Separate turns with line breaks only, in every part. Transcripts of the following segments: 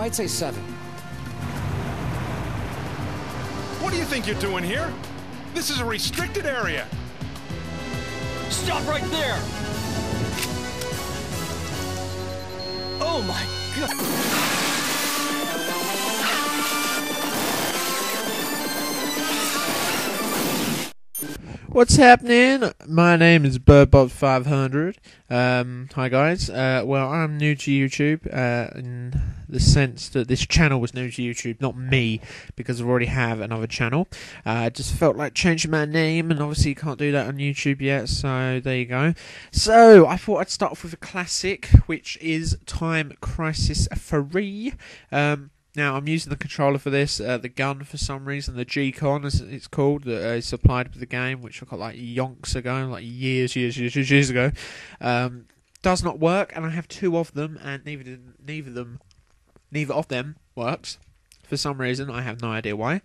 I'd say 7.
What do you think you're doing here? This is a restricted area.
Stop right there! Oh my god!
What's happening? My name is BirdBob500. Hi guys. Well, I'm new to YouTube in the sense that this channel was new to YouTube, not me, because I already have another channel. I just felt like changing my name, and obviously you can't do that on YouTube yet, so there you go. So, I thought I'd start off with a classic, which is Time Crisis 3. Now, I'm using the controller for this, the gun for some reason, the G-Con as it's called, that is supplied with the game, which I got like yonks ago, like years ago. Does not work, and I have 2 of them, and neither of them works. For some reason, I have no idea why.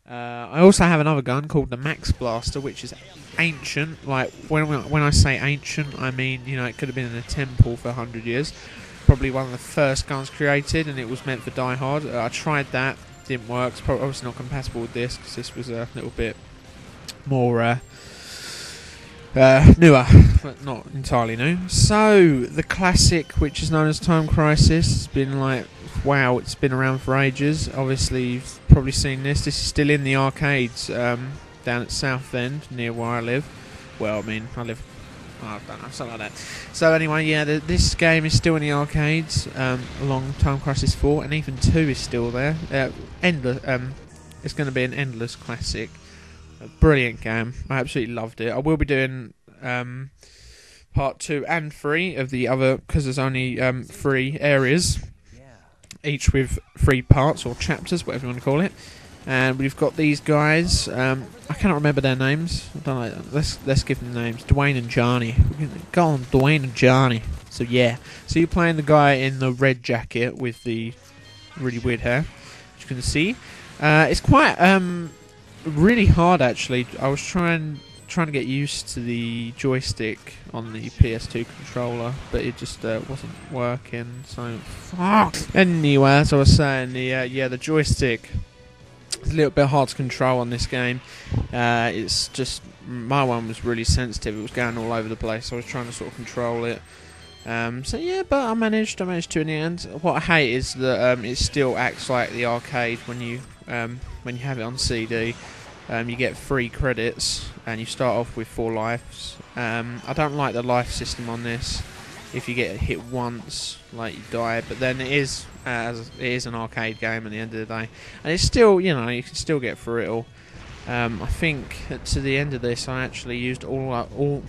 I also have another gun called the Max Blaster, which is ancient. Like, when I say ancient, I mean, you know, it could have been in a temple for 100 years. Probably one of the first guns created, and it was meant for Die Hard. I tried that, didn't work. It's probably obviously not compatible with this, because this was a little bit more newer, but not entirely new. So, the classic, which is known as Time Crisis, has been like, wow, it's been around for ages. Obviously, you've probably seen this. This is still in the arcades down at Southend, near where I live. Well, I mean, I live... I don't know, something like that. So anyway, yeah, this game is still in the arcades, along Time Crisis 4, and even 2 is still there. Endless. It's going to be an endless classic. A brilliant game. I absolutely loved it. I will be doing part 2 and 3 of the other, because there's only 3 areas, each with 3 parts or chapters, whatever you want to call it. And we've got these guys. I cannot remember their names. I don't know. Let's give them names. Dwayne and Johnny. Go on, Dwayne and Johnny. So yeah. So you're playing the guy in the red jacket with the really weird hair, as you can see. It's quite really hard actually. I was trying to get used to the joystick on the PS2 controller, but it just wasn't working. So fuck. Anyway, as I was saying, the joystick. It's a little bit hard to control on this game. It's just, my one was really sensitive. It was going all over the place. So I was trying to sort of control it. So yeah, but I managed to in the end. What I hate is that it still acts like the arcade when you have it on CD. You get 3 credits and you start off with 4 lives. I don't like the life system on this. If you get hit once, like, you die, but then it is an arcade game at the end of the day, and it's still, you know, you can still get through it all. I think to the end of this, I actually used up all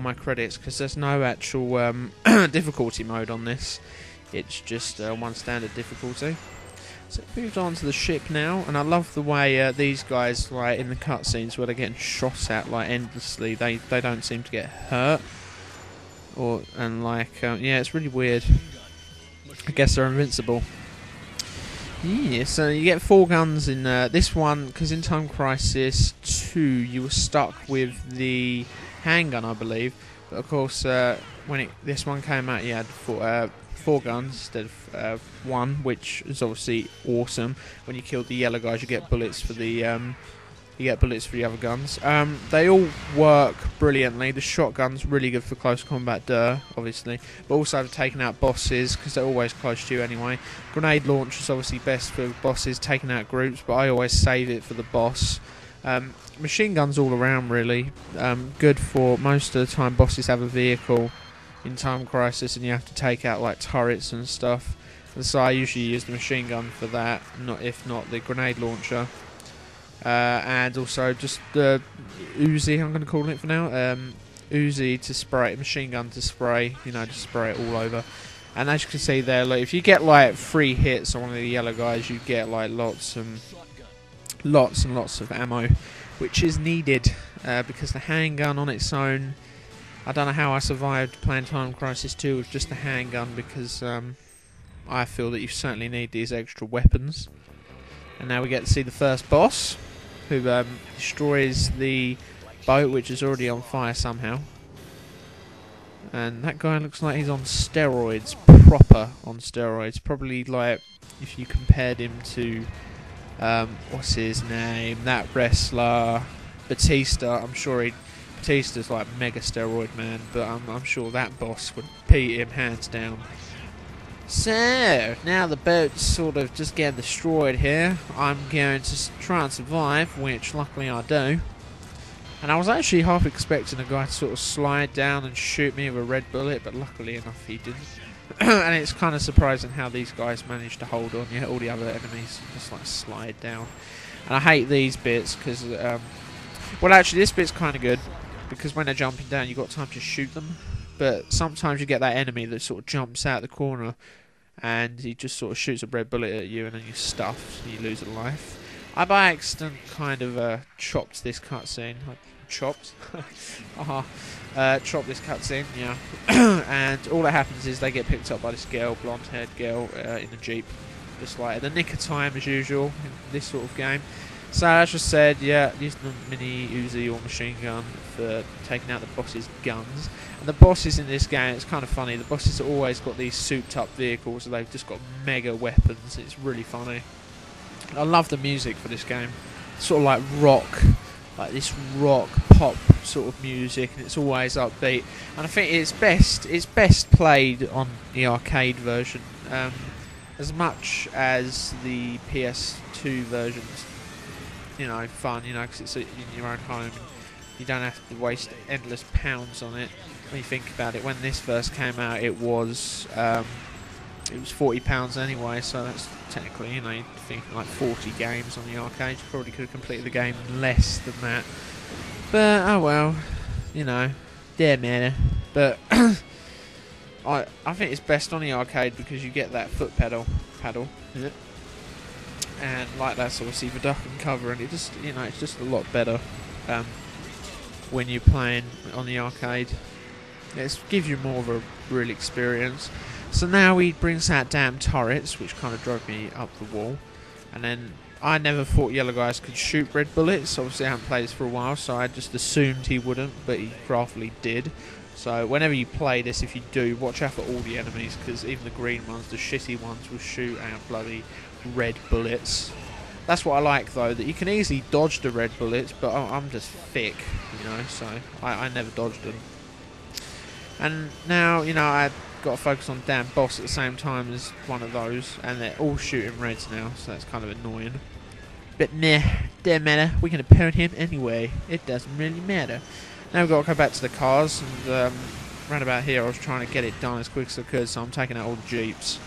my credits, because there's no actual difficulty mode on this. It's just one standard difficulty. So it moves on to the ship now, and I love the way these guys, like in the cutscenes where they're getting shot at like endlessly, they don't seem to get hurt. Yeah, it's really weird. I guess they're invincible. Yeah, so you get 4 guns in this one, because in Time Crisis 2 you were stuck with the handgun, I believe. But of course, when this one came out, you had 4 guns instead of 1, which is obviously awesome. When you kill the yellow guys, you get bullets for the other guns. They all work brilliantly. The shotgun's really good for close combat, obviously, but also for taking out bosses, because they're always close to you anyway. Grenade launcher's obviously best for bosses, taking out groups, but I always save it for the boss. Machine guns all around, really. Good for most of the time bosses have a vehicle in Time Crisis, and you have to take out like turrets and stuff. And so I usually use the machine gun for that, if not the grenade launcher. And also just the Uzi, I'm going to call it for now. Uzi to spray, machine gun to spray, you know, just spray it all over. And as you can see there, like, if you get like 3 hits on one of the yellow guys, you get like lots and lots of ammo, which is needed, because the handgun on its own, I don't know how I survived playing Time Crisis 2 with just the handgun, because I feel that you certainly need these extra weapons. And now we get to see the first boss, who destroys the boat, which is already on fire somehow. And that guy looks like he's on steroids, proper on steroids. Probably like if you compared him to what's his name, that wrestler Batista. I'm sure Batista's like mega steroid man, but I'm sure that boss would beat him hands down. So now the boat's sort of just getting destroyed here. I'm going to try and survive, which luckily I do. And I was actually half expecting a guy to sort of slide down and shoot me with a red bullet, but luckily enough he didn't. And it's kind of surprising how these guys managed to hold on. Yeah, all the other enemies just like slide down. And I hate these bits because, well, actually this bit's kind of good because when they're jumping down, you've got time to shoot them. But sometimes you get that enemy that sort of jumps out the corner and he just sort of shoots a red bullet at you and then you're stuffed and you lose a life. I by accident kind of chopped this cutscene. Chopped? Chopped this cutscene, yeah. And all that happens is they get picked up by this girl, blonde-haired girl, in a jeep. Just like at the nick of time as usual in this sort of game. So as I just said, yeah, use the mini Uzi or machine gun for taking out the boss's guns. And the bosses in this game, it's kind of funny, the bosses have always got these souped up vehicles, and they've just got mega weapons. It's really funny. I love the music for this game. It's sort of like rock, like this rock pop sort of music, and it's always upbeat. And I think it's best played on the arcade version, as much as the PS2 versions. You know, fun, you know, because it's in your own home. And you don't have to waste endless pounds on it. When you think about it, when this first came out, it was £40 anyway. So that's technically, you know, you'd think like 40 games on the arcade. You probably could have completed the game in less than that. But oh well, you know, dear matter. But I think it's best on the arcade because you get that foot pedal. Yeah. And like that sort of see the duck and cover, and it just, you know, it's just a lot better when you're playing on the arcade. It gives you more of a real experience. So now he brings out damn turrets, which kind of drove me up the wall. And then I never thought yellow guys could shoot red bullets. Obviously I haven't played this for a while, so I just assumed he wouldn't, but he craftily did. So whenever you play this, if you do, watch out for all the enemies, because even the green ones, the shitty ones, will shoot out bloody red bullets. That's what I like though, that you can easily dodge the red bullets, but I'm just thick, you know, so I never dodged them. And now, you know, I've got to focus on damn boss at the same time as one of those, and they're all shooting reds now, so that's kind of annoying. But nah, don't matter, we can opponent him anyway, it doesn't really matter. Now we've got to go back to the cars, and round about here I was trying to get it done as quick as I could, so I'm taking out all the jeeps.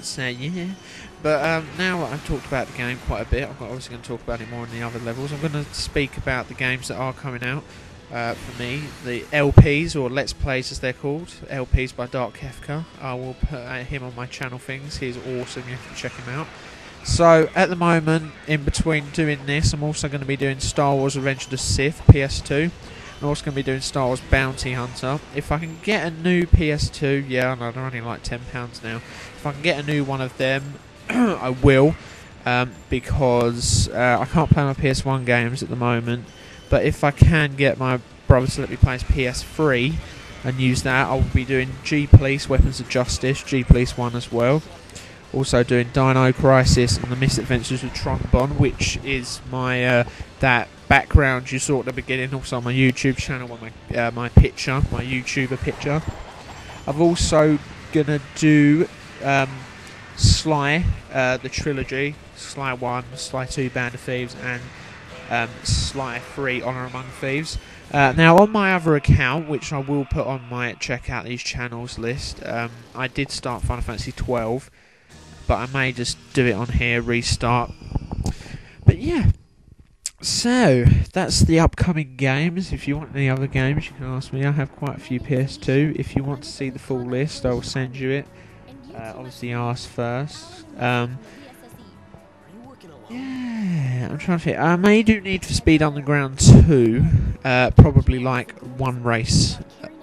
So yeah, but now I've talked about the game quite a bit. I'm obviously going to talk about it more in the other levels. I'm going to speak about the games that are coming out for me, the LPs, or Let's Plays as they're called, LPs by Dark Kefka. I will put him on my channel things. He's awesome, you have to check him out. So at the moment, in between doing this, I'm also going to be doing Star Wars Revenge of the Sith PS2. I'm also going to be doing Star Wars Bounty Hunter. If I can get a new PS2, yeah, I know they're only like £10 now. If I can get a new one of them, I will, because I can't play my PS1 games at the moment. But if I can get my brother to let me play his PS3 and use that, I will be doing G-Police, Weapons of Justice, G-Police 1 as well. Also doing Dino Crisis and the Misadventures of Trombone, which is my that background you saw at the beginning, also on my YouTube channel, on my picture, my YouTuber picture. I've also gonna do Sly, the trilogy, Sly 1, Sly 2, Band of Thieves, and Sly 3, Honor Among Thieves. Now on my other account, which I will put on my check out these channels list, I did start Final Fantasy 12, but I may just do it on here, restart. But yeah, so that's the upcoming games. If you want any other games, you can ask me. I have quite a few PS2. If you want to see the full list, I will send you it. Obviously ask first. Yeah, I'm trying to think. I may do Need for Speed Underground 2. Probably like one race,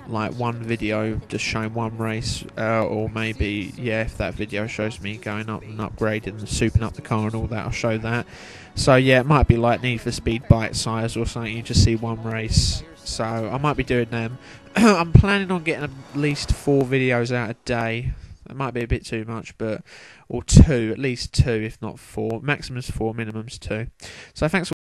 like one video just showing one race, or maybe, yeah, if that video shows me going up and upgrading and souping up the car and all that, I'll show that. So yeah, it might be like Need for Speed Bite Size or something. You just see one race So I might be doing them. I'm planning on getting at least 4 videos out a day. It might be a bit too much, or 2, at least 2, if not 4. Maximum's 4, minimum's 2. So thanks for